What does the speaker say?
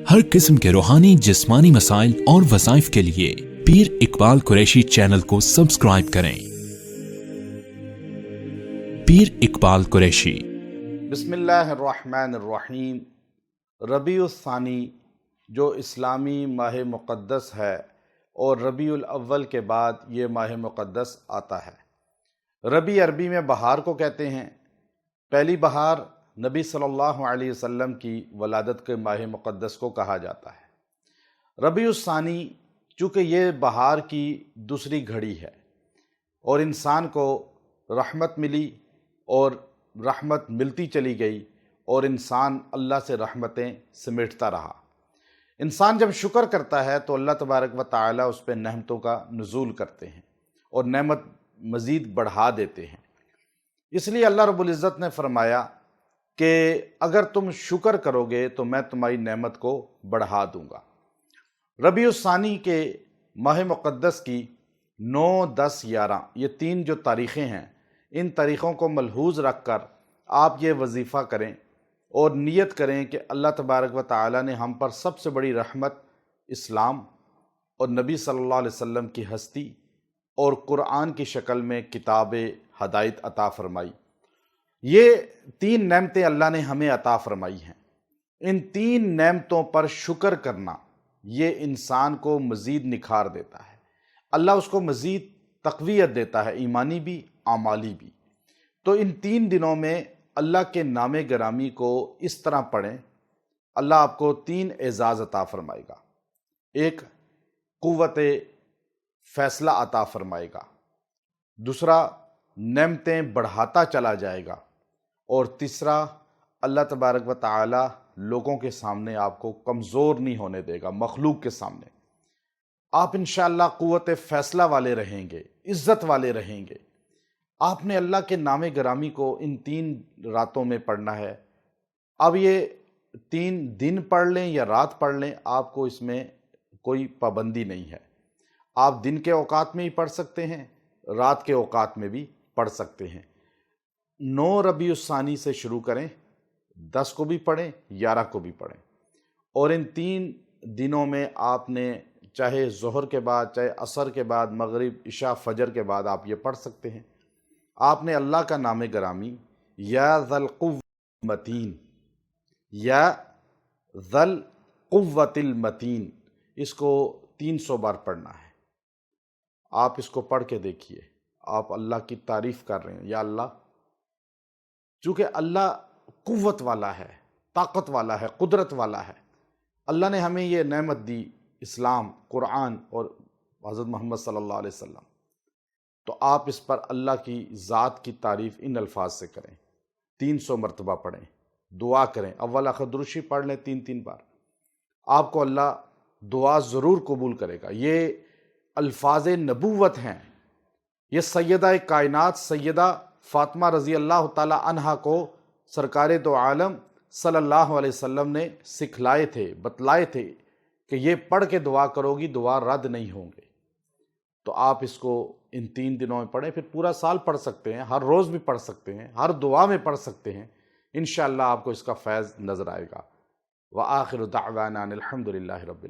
ہر قسم کے روحانی جسمانی مسائل اور وظائف کے لیے پیر اقبال قریشی چینل کو سبسکرائب کریں۔ پیر اقبال قریشی۔ بسم اللہ الرحمن الرحیم۔ ربیع الثانی جو اسلامی ماہ مقدس ہے اور ربیع الاول کے بعد یہ ماہ مقدس آتا ہے۔ ربیع عربی میں بہار کو کہتے ہیں۔ پہلی بہار نبی صلی اللہ علیہ وسلم کی ولادت کے ماہ مقدس کو کہا جاتا ہے۔ ربیع الثانی چونکہ یہ بہار کی دوسری گھڑی ہے اور انسان کو رحمت ملی اور رحمت ملتی چلی گئی اور انسان اللہ سے رحمتیں سمیٹتا رہا۔ انسان جب شکر کرتا ہے تو اللہ تبارک و تعالیٰ اس پہ نعمتوں کا نزول کرتے ہیں اور نعمت مزید بڑھا دیتے ہیں۔ اس لیے اللہ رب العزت نے فرمایا کہ اگر تم شکر کرو گے تو میں تمہاری نعمت کو بڑھا دوں گا۔ ربیع الثانی کے ماہ مقدس کی 9، 10، 11 یہ 3 جو تاریخیں ہیں، ان تاریخوں کو ملحوظ رکھ کر آپ یہ وظیفہ کریں اور نیت کریں کہ اللہ تبارک و تعالیٰ نے ہم پر سب سے بڑی رحمت اسلام اور نبی صلی اللہ علیہ وسلم کی ہستی اور قرآن کی شکل میں کتاب ہدایت عطا فرمائی۔ یہ 3 نعمتیں اللہ نے ہمیں عطا فرمائی ہیں۔ ان 3 نعمتوں پر شکر کرنا یہ انسان کو مزید نکھار دیتا ہے، اللہ اس کو مزید تقویت دیتا ہے، ایمانی بھی اعمالی بھی۔ تو ان 3 دنوں میں اللہ کے نام گرامی کو اس طرح پڑھیں، اللہ آپ کو 3 اعزاز عطا فرمائے گا۔ ایک، قوت فیصلہ عطا فرمائے گا۔ دوسرا، نعمتیں بڑھاتا چلا جائے گا۔ اور تیسرا، اللہ تبارک و تعالی لوگوں کے سامنے آپ کو کمزور نہیں ہونے دے گا، مخلوق کے سامنے آپ انشاءاللہ قوت فیصلہ والے رہیں گے، عزت والے رہیں گے۔ آپ نے اللہ کے نام گرامی کو ان 3 راتوں میں پڑھنا ہے۔ اب یہ 3 دن پڑھ لیں یا رات پڑھ لیں، آپ کو اس میں کوئی پابندی نہیں ہے۔ آپ دن کے اوقات میں ہی پڑھ سکتے ہیں، رات کے اوقات میں بھی پڑھ سکتے ہیں۔ 9 ربیع الثانی سے شروع کریں، 10 کو بھی پڑھیں، 11 کو بھی پڑھیں۔ اور ان 3 دنوں میں آپ نے چاہے ظہر کے بعد، چاہے عصر کے بعد، مغرب، عشاء، فجر کے بعد آپ یہ پڑھ سکتے ہیں۔ آپ نے اللہ کا نام گرامی یا ذا القوۃ المتین، یا ذا القوۃ المتین، اس کو 300 بار پڑھنا ہے۔ آپ اس کو پڑھ کے دیکھیے، آپ اللہ کی تعریف کر رہے ہیں، یا اللہ، چونکہ اللہ قوت والا ہے، طاقت والا ہے، قدرت والا ہے۔ اللہ نے ہمیں یہ نعمت دی، اسلام، قرآن اور حضرت محمد صلی اللہ علیہ وسلم۔ تو آپ اس پر اللہ کی ذات کی تعریف ان الفاظ سے کریں، 300 مرتبہ پڑھیں، دعا کریں، اول آخر درود شریف پڑھ لیں 3 بار۔ آپ کو اللہ دعا ضرور قبول کرے گا۔ یہ الفاظ نبوت ہیں، یہ سیدہ کائنات سیدہ فاطمہ رضی اللہ تعالی عنہا کو سرکار دو عالم صلی اللہ علیہ وسلم نے سکھلائے تھے، بتلائے تھے کہ یہ پڑھ کے دعا کرو گی، دعا رد نہیں ہوں گے۔ تو آپ اس کو ان 3 دنوں میں پڑھیں، پھر پورا سال پڑھ سکتے ہیں، ہر روز بھی پڑھ سکتے ہیں، ہر دعا میں پڑھ سکتے ہیں۔ انشاءاللہ آپ کو اس کا فیض نظر آئے گا۔ وآخر دعوانا الحمد للہ رب العالمین۔